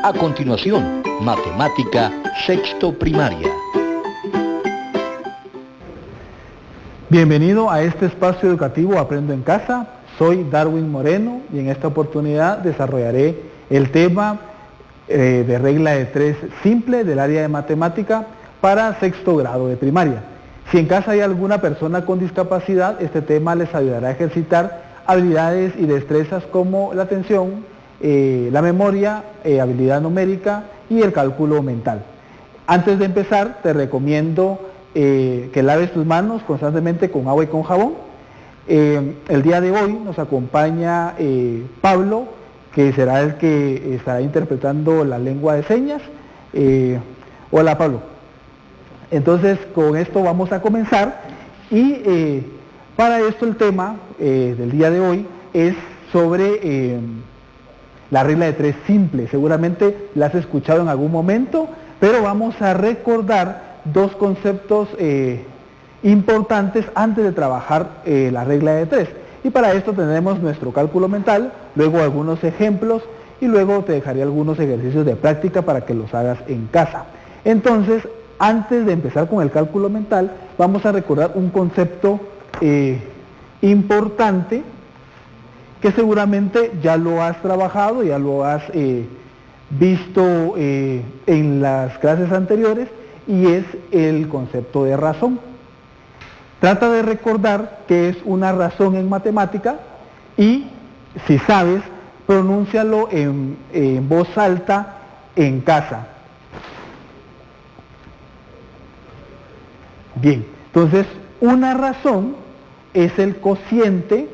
A continuación, matemática sexto primaria. Bienvenido a este espacio educativo Aprendo en Casa. Soy Darwin Moreno y en esta oportunidad desarrollaré el tema de regla de 3 simple del área de matemática para sexto grado de primaria. Si en casa hay alguna persona con discapacidad, este tema les ayudará a ejercitar habilidades y destrezas como la atención, la memoria, habilidad numérica y el cálculo mental. Antes de empezar, te recomiendo que laves tus manos constantemente con agua y con jabón. El día de hoy nos acompaña Pablo, que será el que estará interpretando la lengua de señas. Hola Pablo. Entonces con esto vamos a comenzar y para esto el tema del día de hoy es sobre la regla de 3 simple. Seguramente la has escuchado en algún momento, pero vamos a recordar dos conceptos importantes antes de trabajar la regla de 3. Y para esto tendremos nuestro cálculo mental, luego algunos ejemplos y luego te dejaré algunos ejercicios de práctica para que los hagas en casa. Entonces, antes de empezar con el cálculo mental, vamos a recordar un concepto importante que seguramente ya lo has trabajado, ya lo has visto en las clases anteriores, y es el concepto de razón. Trata de recordar qué es una razón en matemática y, si sabes, pronúncialo en voz alta en casa. Bien, entonces una razón es el cociente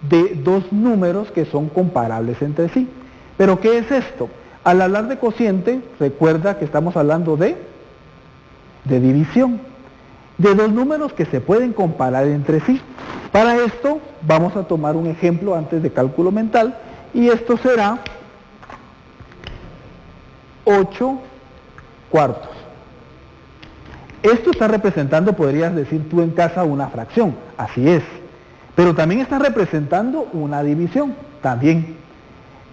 de dos números que son comparables entre sí. ¿Pero qué es esto? Al hablar de cociente, recuerda que estamos hablando de división, de dos números que se pueden comparar entre sí. Para esto vamos a tomar un ejemplo antes de cálculo mental, y esto será 8 cuartos. Esto está representando, podrías decir tú en casa, una fracción, así es, pero también está representando una división, también.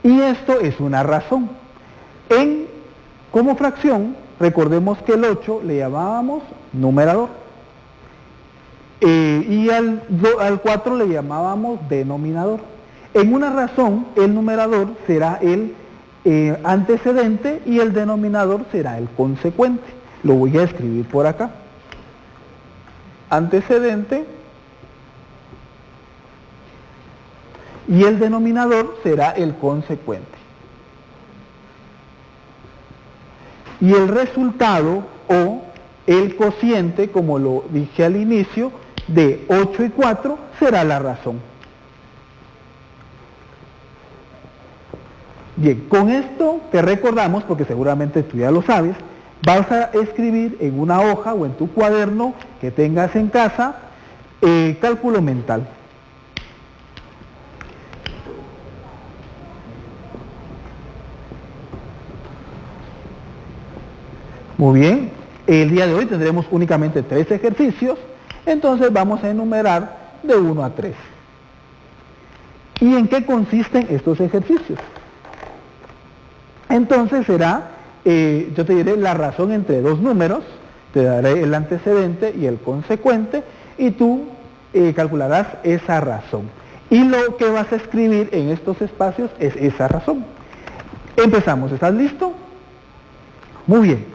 Y esto es una razón. Como fracción, recordemos que el 8 le llamábamos numerador, y al 4 le llamábamos denominador. En una razón, el numerador será el antecedente y el denominador será el consecuente. Lo voy a escribir por acá. Antecedente y el denominador será el consecuente. Y el resultado o el cociente, como lo dije al inicio, de 8 y 4 será la razón. Bien, con esto te recordamos, porque seguramente tú ya lo sabes, vas a escribir en una hoja o en tu cuaderno que tengas en casa cálculo mental. Muy bien, el día de hoy tendremos únicamente 3 ejercicios, entonces vamos a enumerar de 1 a 3. ¿Y en qué consisten estos ejercicios? Entonces será, yo te diré la razón entre dos números, te daré el antecedente y el consecuente, y tú calcularás esa razón. Y lo que vas a escribir en estos espacios es esa razón. Empezamos, ¿estás listo? Muy bien.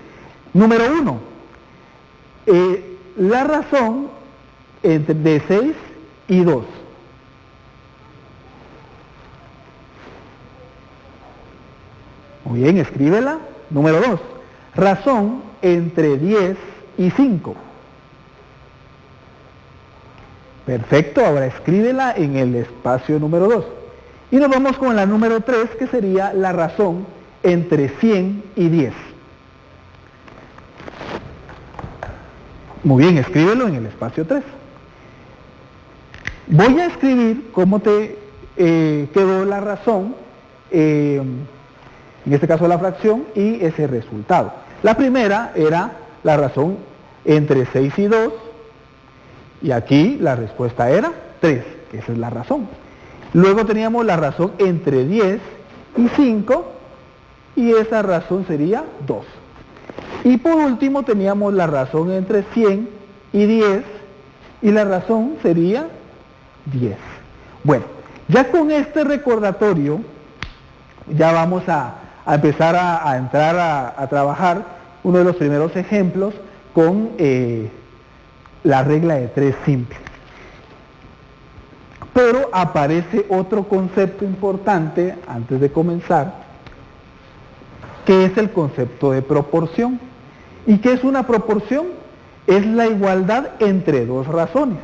Número 1. La razón de 6 y 2. Muy bien, escríbela. Número 2. Razón entre 10 y 5. Perfecto, ahora escríbela en el espacio número 2. Y nos vamos con la número 3, que sería la razón entre 100 y 10. Muy bien, escríbelo en el espacio 3. Voy a escribir cómo te quedó la razón, en este caso la fracción, y ese resultado. La primera era la razón entre 6 y 2, y aquí la respuesta era 3, esa es la razón. Luego teníamos la razón entre 10 y 5, y esa razón sería 2. Y por último teníamos la razón entre 100 y 10, y la razón sería 10. Bueno, ya con este recordatorio, ya vamos a empezar a entrar a trabajar uno de los primeros ejemplos con la regla de 3 simple. Pero aparece otro concepto importante antes de comenzar, que es el concepto de proporción. ¿Y qué es una proporción? Es la igualdad entre dos razones.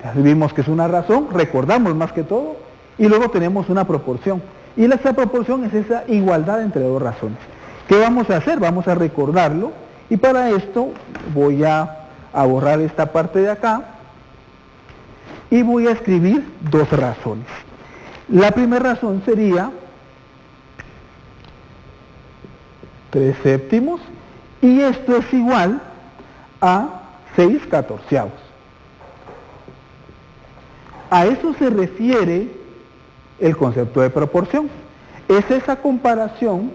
Ya vimos que es una razón, recordamos más que todo, y luego tenemos una proporción. Y esa proporción es esa igualdad entre dos razones. ¿Qué vamos a hacer? Vamos a recordarlo, y para esto voy a borrar esta parte de acá, y voy a escribir dos razones. La primera razón sería 3/7, y esto es igual a 6/14. A eso se refiere el concepto de proporción. Es esa comparación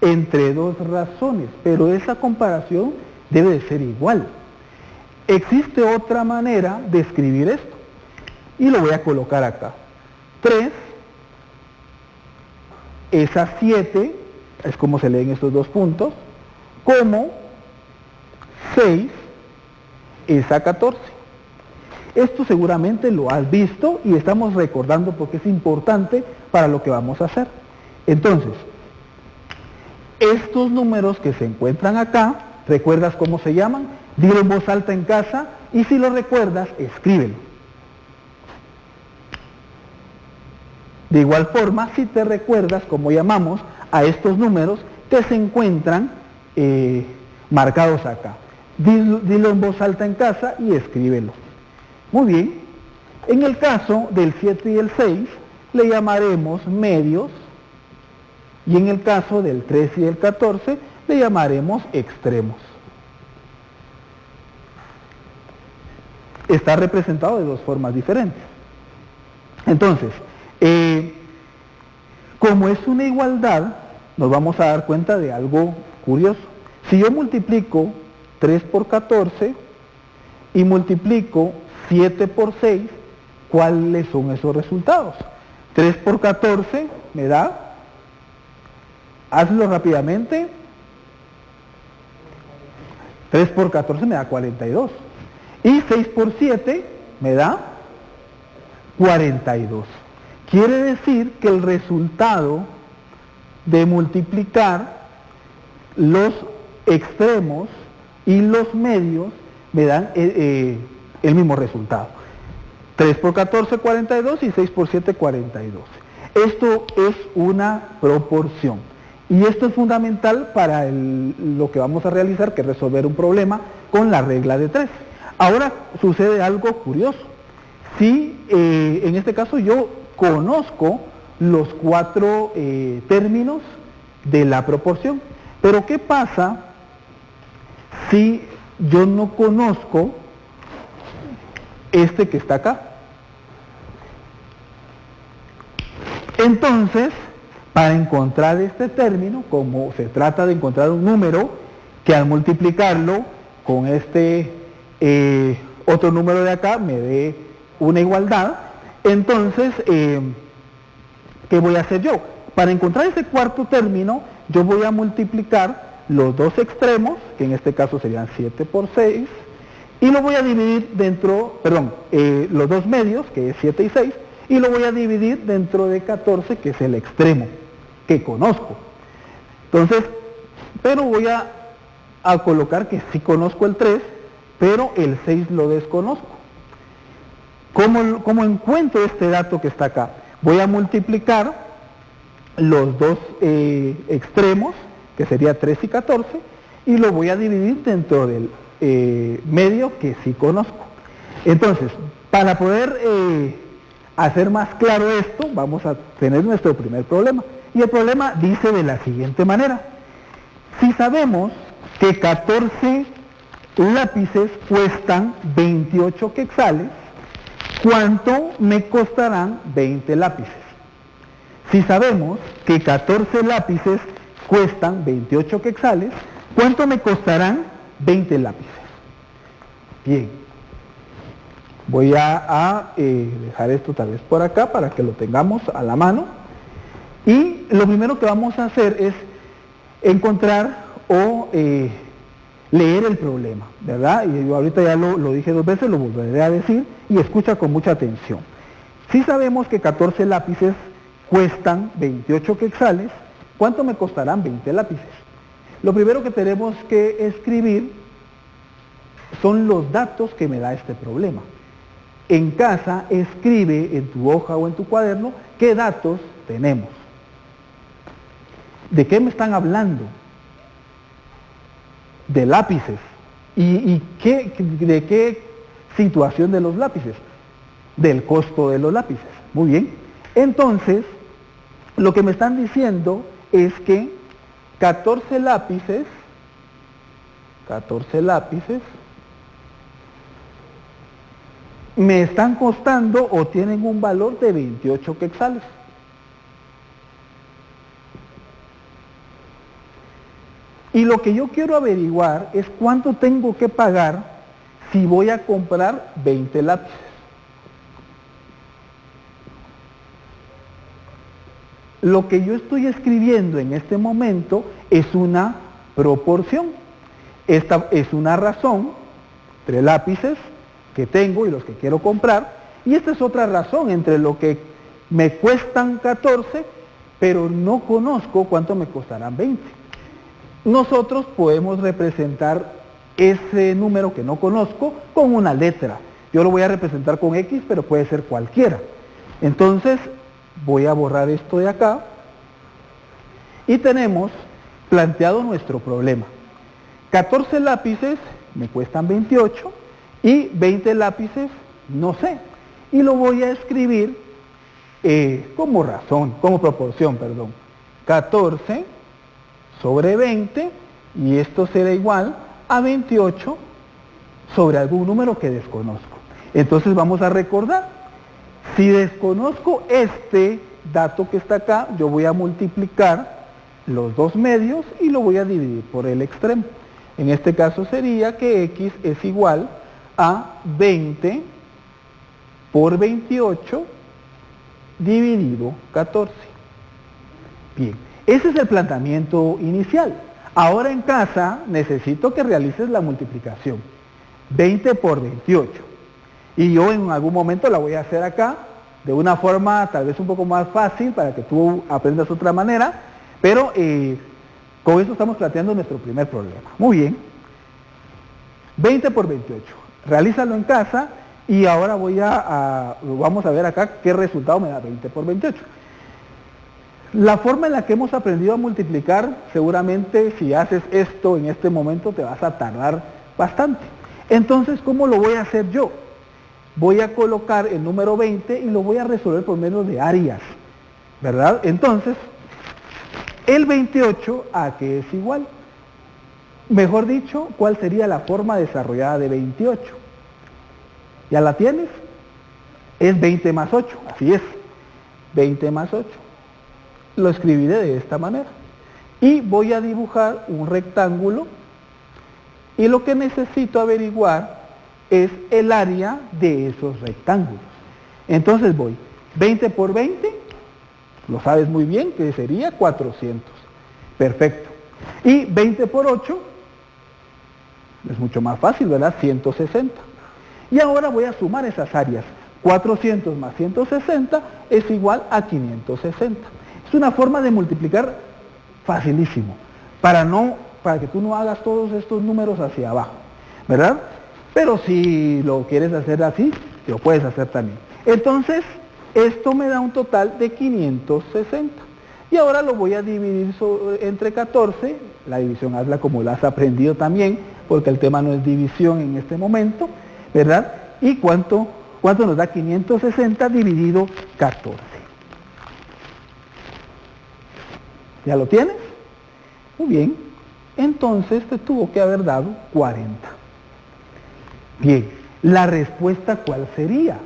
entre dos razones, pero esa comparación debe de ser igual. Existe otra manera de escribir esto, y lo voy a colocar acá. 3 es a 7, es como se leen estos dos puntos, como 6 es a 14. Esto seguramente lo has visto y estamos recordando porque es importante para lo que vamos a hacer. Entonces, estos números que se encuentran acá, ¿recuerdas cómo se llaman? Dilo en voz alta en casa, y si lo recuerdas, escríbelo. De igual forma, si te recuerdas cómo llamamos a estos números que se encuentran marcados acá. Dilo en voz alta en casa y escríbelo. Muy bien. En el caso del 7 y el 6, le llamaremos medios, y en el caso del 3 y el 14, le llamaremos extremos. Está representado de dos formas diferentes. Entonces, como es una igualdad, nos vamos a dar cuenta de algo curioso. Si yo multiplico 3 por 14 y multiplico 7 por 6, ¿cuáles son esos resultados? 3 por 14 me da, hazlo rápidamente, 3 por 14 me da 42. Y 6 por 7 me da 42. Quiere decir que el resultado de multiplicar los extremos y los medios me dan el mismo resultado. 3 por 14, 42, y 6 por 7, 42. Esto es una proporción. Y esto es fundamental para lo que vamos a realizar, que es resolver un problema con la regla de 3. Ahora sucede algo curioso. Si en este caso yo conozco los 4 términos de la proporción, pero ¿qué pasa si yo no conozco este que está acá? Entonces, para encontrar este término, como se trata de encontrar un número que al multiplicarlo con este otro número de acá me dé una igualdad, entonces, ¿qué voy a hacer yo? Para encontrar ese cuarto término, yo voy a multiplicar los dos extremos, que en este caso serían 7 por 6, y lo voy a dividir dentro, los dos medios, que es 7 y 6, y lo voy a dividir dentro de 14, que es el extremo que conozco. Entonces, pero voy a colocar que sí conozco el 3, pero el 6 lo desconozco. ¿Cómo encuentro este dato que está acá? Voy a multiplicar los dos extremos, que sería 3 y 14, y lo voy a dividir dentro del medio que sí conozco. Entonces, para poder hacer más claro esto, vamos a tener nuestro primer problema. Y el problema dice de la siguiente manera. Si sabemos que 14 lápices cuestan 28 quetzales, ¿cuánto me costarán 20 lápices? Si sabemos que 14 lápices cuestan 28 quetzales, ¿cuánto me costarán 20 lápices? Bien, voy a dejar esto tal vez por acá para que lo tengamos a la mano. Y lo primero que vamos a hacer es encontrar o leer el problema, ¿verdad? Y yo ahorita ya lo dije 2 veces, lo volveré a decir y escucha con mucha atención. Si sabemos que 14 lápices cuestan 28 quetzales, ¿cuánto me costarán 20 lápices? Lo primero que tenemos que escribir son los datos que me da este problema. En casa, escribe en tu hoja o en tu cuaderno qué datos tenemos. ¿De qué me están hablando? De lápices. ¿Y de qué situación de los lápices? Del costo de los lápices. Muy bien. Entonces, lo que me están diciendo es que 14 lápices me están costando o tienen un valor de 28 quetzales. Y lo que yo quiero averiguar es cuánto tengo que pagar si voy a comprar 20 lápices. Lo que yo estoy escribiendo en este momento es una proporción. Esta es una razón entre lápices que tengo y los que quiero comprar, y esta es otra razón entre lo que me cuestan 14, pero no conozco cuánto me costarán 20. Nosotros podemos representar ese número que no conozco con una letra. Yo lo voy a representar con X, pero puede ser cualquiera. Entonces, voy a borrar esto de acá y tenemos planteado nuestro problema. 14 lápices me cuestan 28 y 20 lápices no sé. Y lo voy a escribir como proporción, perdón. 14 sobre 20, y esto será igual a 28 sobre algún número que desconozco. Entonces vamos a recordar, si desconozco este dato que está acá, yo voy a multiplicar los 2 medios y lo voy a dividir por el extremo. En este caso sería que X es igual a 20 por 28 dividido 14. Bien, ese es el planteamiento inicial. Ahora en casa necesito que realices la multiplicación. 20 por 28. Y yo en algún momento la voy a hacer acá, de una forma tal vez un poco más fácil para que tú aprendas otra manera, pero con esto estamos planteando nuestro primer problema. Muy bien. 20 por 28. Realízalo en casa y ahora vamos a ver acá qué resultado me da 20 por 28. La forma en la que hemos aprendido a multiplicar, seguramente si haces esto en este momento te vas a tardar bastante. Entonces, ¿cómo lo voy a hacer yo? Voy a colocar el número 20 y lo voy a resolver por medio de áreas, ¿verdad? Entonces, el 28, ¿a qué es igual? Mejor dicho, ¿cuál sería la forma desarrollada de 28? ¿Ya la tienes? Es 20 más 8, así es. 20 más 8. Lo escribiré de esta manera. Y voy a dibujar un rectángulo y lo que necesito averiguar es el área de esos rectángulos. Entonces voy 20 por 20, lo sabes muy bien, que sería 400. Perfecto. Y 20 por 8, es mucho más fácil, ¿verdad? 160. Y ahora voy a sumar esas áreas. 400 más 160 es igual a 560. Es una forma de multiplicar facilísimo, para que tú no hagas todos estos números hacia abajo, ¿verdad? Pero si lo quieres hacer así, lo puedes hacer también. Entonces, esto me da un total de 560. Y ahora lo voy a dividir entre 14, la división hazla como la has aprendido también, porque el tema no es división en este momento, ¿verdad? ¿Y cuánto nos da 560 dividido 14? ¿Ya lo tienes? Muy bien. Entonces te tuvo que haber dado 40. Bien, ¿la respuesta cuál sería?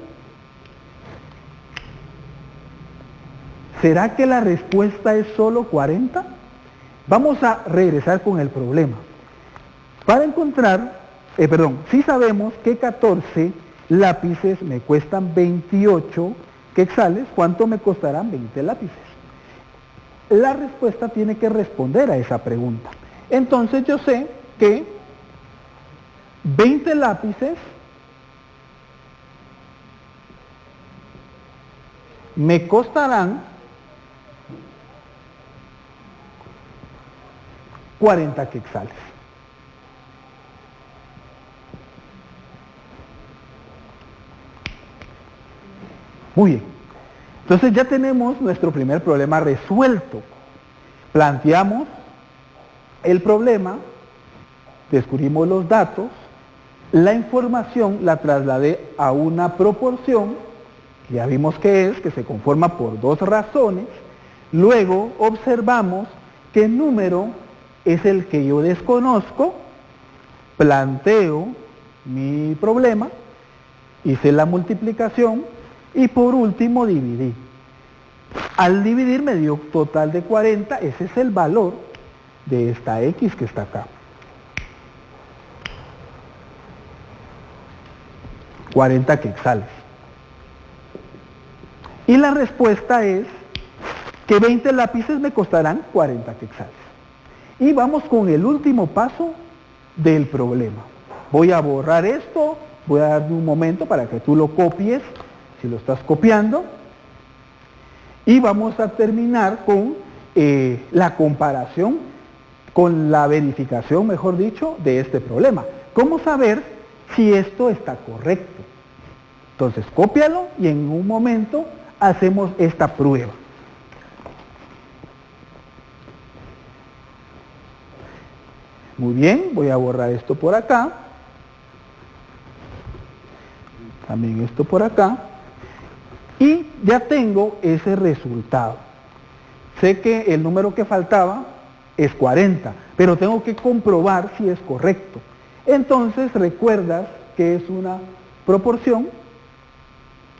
¿Será que la respuesta es solo 40? Vamos a regresar con el problema. Para encontrar, si sabemos que 14 lápices me cuestan 28 quetzales, ¿cuánto me costarán 20 lápices? La respuesta tiene que responder a esa pregunta. Entonces yo sé que 20 lápices me costarán 40 quetzales. Muy bien. Entonces ya tenemos nuestro primer problema resuelto. Planteamos el problema, descubrimos los datos, la información la trasladé a una proporción, que ya vimos que se conforma por dos razones. Luego observamos qué número es el que yo desconozco, planteo mi problema, hice la multiplicación y por último dividí. Al dividir me dio un total de 40, ese es el valor de esta X que está acá. 40 quetzales. Y la respuesta es que 20 lápices me costarán 40 quetzales. Y vamos con el último paso del problema. Voy a borrar esto, voy a darle un momento para que tú lo copies, si lo estás copiando. Y vamos a terminar con la comparación, con la verificación, mejor dicho, de este problema. ¿Cómo saber si esto está correcto? Entonces, cópialo y en un momento hacemos esta prueba. Muy bien, voy a borrar esto por acá. También esto por acá. Y ya tengo ese resultado. Sé que el número que faltaba es 40, pero tengo que comprobar si es correcto. Entonces, ¿recuerdas que es una proporción?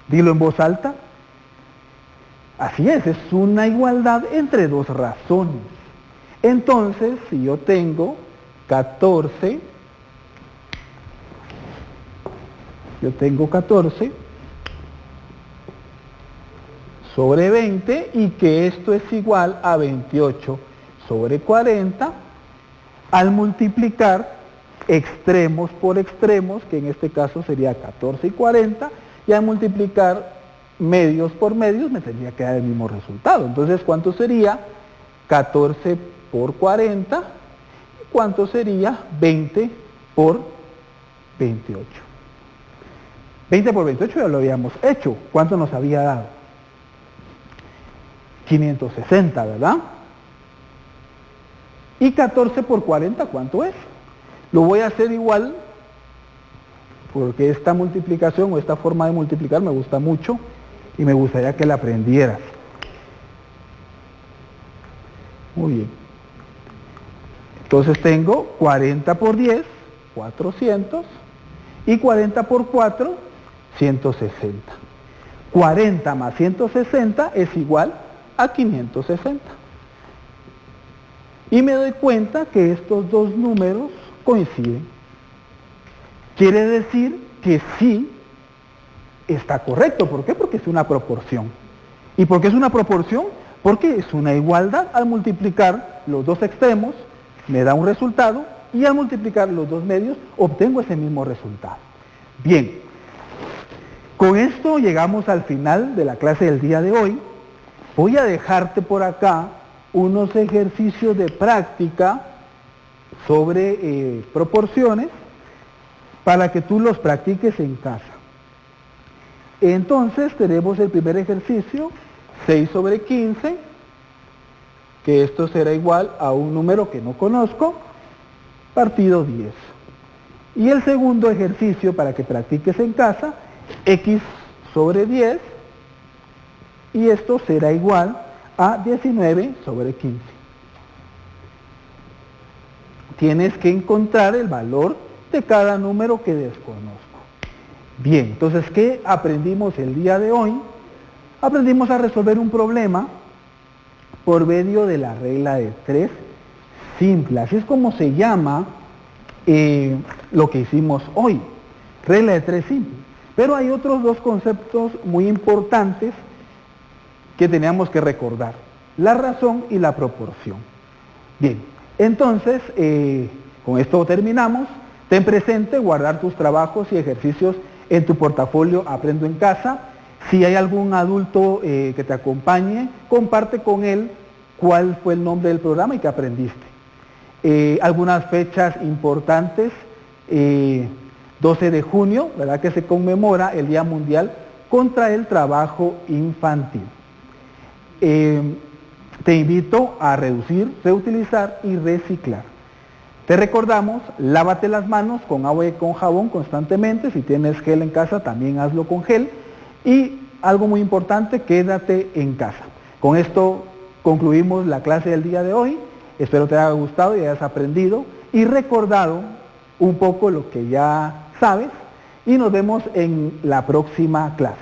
Dilo en voz alta. Así es una igualdad entre dos razones. Entonces, si yo tengo 14, sobre 20 y que esto es igual a 28 sobre 40, al multiplicar extremos por extremos, que en este caso sería 14 y 40, y al multiplicar medios por medios me tendría que dar el mismo resultado. Entonces, ¿cuánto sería 14 por 40? ¿Cuánto sería 20 por 28? 20 por 28 ya lo habíamos hecho. ¿Cuánto nos había dado? 560, ¿verdad? ¿Y 14 por 40 cuánto es? Lo voy a hacer igual, porque esta multiplicación o esta forma de multiplicar me gusta mucho y me gustaría que la aprendieras. Muy bien. Entonces tengo 40 por 10, 400, y 40 por 4, 160. 40 más 160 es igual a 560. Y me doy cuenta que estos dos números coinciden. Quiere decir que sí está correcto. ¿Por qué? Porque es una proporción. ¿Y por qué es una proporción? Porque es una igualdad. Al multiplicar los dos extremos me da un resultado y al multiplicar los dos medios obtengo ese mismo resultado. Bien, con esto llegamos al final de la clase del día de hoy. Voy a dejarte por acá unos ejercicios de práctica sobre proporciones para que tú los practiques en casa. Entonces tenemos el primer ejercicio, 6 sobre 15, que esto será igual a un número que no conozco, partido 10. Y el segundo ejercicio para que practiques en casa, x sobre 10, y esto será igual a 19 sobre 15. Tienes que encontrar el valor de cada número que desconozco. Bien, entonces, ¿qué aprendimos el día de hoy? Aprendimos a resolver un problema por medio de la regla de 3 simple. Así es como se llama lo que hicimos hoy, regla de 3 simple. Pero hay otros dos conceptos muy importantes que teníamos que recordar, la razón y la proporción. Bien, entonces, con esto terminamos. Ten presente guardar tus trabajos y ejercicios en tu portafolio Aprendo en Casa. Si hay algún adulto que te acompañe, comparte con él cuál fue el nombre del programa y qué aprendiste. Algunas fechas importantes, 12 de junio, ¿verdad?, que se conmemora el Día Mundial contra el Trabajo Infantil. Te invito a reducir, reutilizar y reciclar. Te recordamos, lávate las manos con agua y con jabón constantemente. Si tienes gel en casa, también hazlo con gel. Y algo muy importante, quédate en casa. Con esto concluimos la clase del día de hoy. Espero te haya gustado y hayas aprendido y recordado un poco lo que ya sabes. Y nos vemos en la próxima clase.